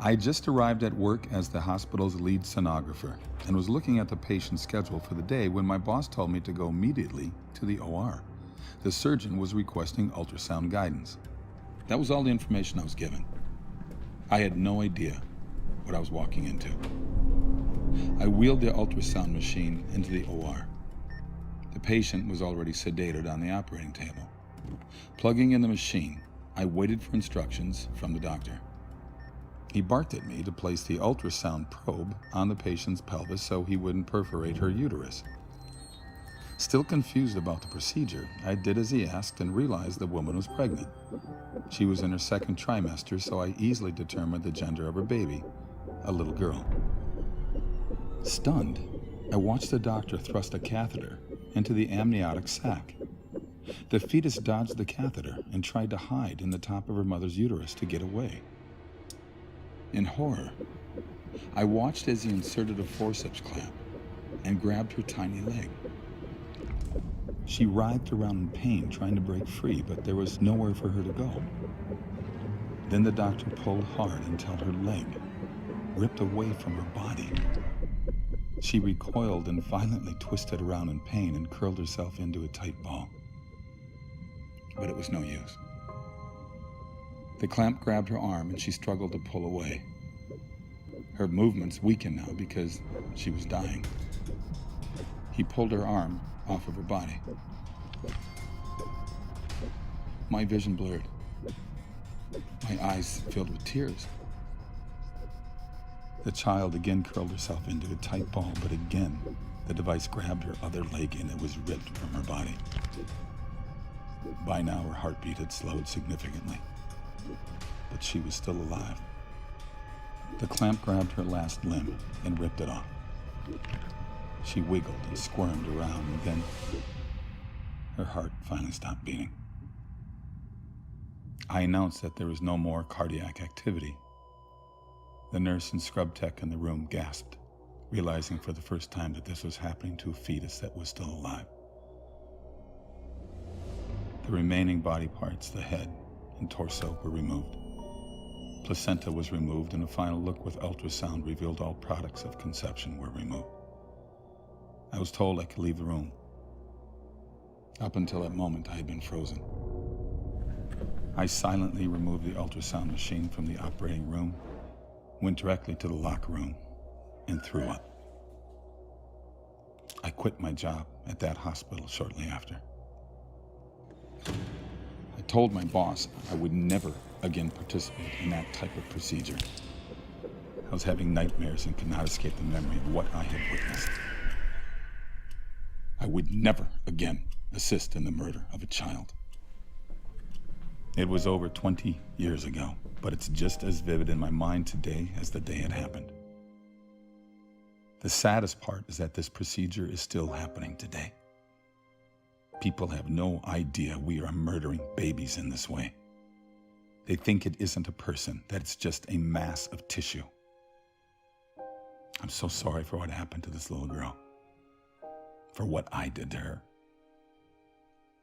I just arrived at work as the hospital's lead sonographer and was looking at the patient's schedule for the day when my boss told me to go immediately to the OR. The surgeon was requesting ultrasound guidance. That was all the information I was given. I had no idea what I was walking into. I wheeled the ultrasound machine into the OR. The patient was already sedated on the operating table. Plugging in the machine, I waited for instructions from the doctor. He barked at me to place the ultrasound probe on the patient's pelvis so he wouldn't perforate her uterus. Still confused about the procedure, I did as he asked and realized the woman was pregnant. She was in her second trimester, so I easily determined the gender of her baby, a little girl. Stunned, I watched the doctor thrust a catheter into the amniotic sac. The fetus dodged the catheter and tried to hide in the top of her mother's uterus to get away. In horror, I watched as he inserted a forceps clamp and grabbed her tiny leg. She writhed around in pain, trying to break free, but there was nowhere for her to go. Then the doctor pulled hard until her leg ripped away from her body. She recoiled and violently twisted around in pain and curled herself into a tight ball. But it was no use. The clamp grabbed her arm and she struggled to pull away. Her movements weakened now because she was dying. He pulled her arm off of her body. My vision blurred. My eyes filled with tears. The child again curled herself into a tight ball, but again, the device grabbed her other leg and it was ripped from her body. By now, her heartbeat had slowed significantly, but she was still alive. The clamp grabbed her last limb and ripped it off. She wiggled and squirmed around, and then her heart finally stopped beating. I announced that there was no more cardiac activity. The nurse and scrub tech in the room gasped, realizing for the first time that this was happening to a fetus that was still alive. The remaining body parts, the head and torso, were removed. Placenta was removed, and a final look with ultrasound revealed all products of conception were removed. I was told I could leave the room. Up until that moment, I had been frozen. I silently removed the ultrasound machine from the operating room, went directly to the locker room, and threw up. I quit my job at that hospital shortly after. I told my boss I would never again participate in that type of procedure. I was having nightmares and could not escape the memory of what I had witnessed. I would never again assist in the murder of a child. It was over 20 years ago, but it's just as vivid in my mind today as the day it happened. The saddest part is that this procedure is still happening today. People have no idea we are murdering babies in this way. They think it isn't a person, that it's just a mass of tissue. I'm so sorry for what happened to this little girl, for what I did to her.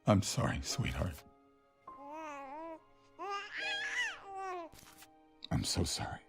I'm sorry, sweetheart. I'm so sorry.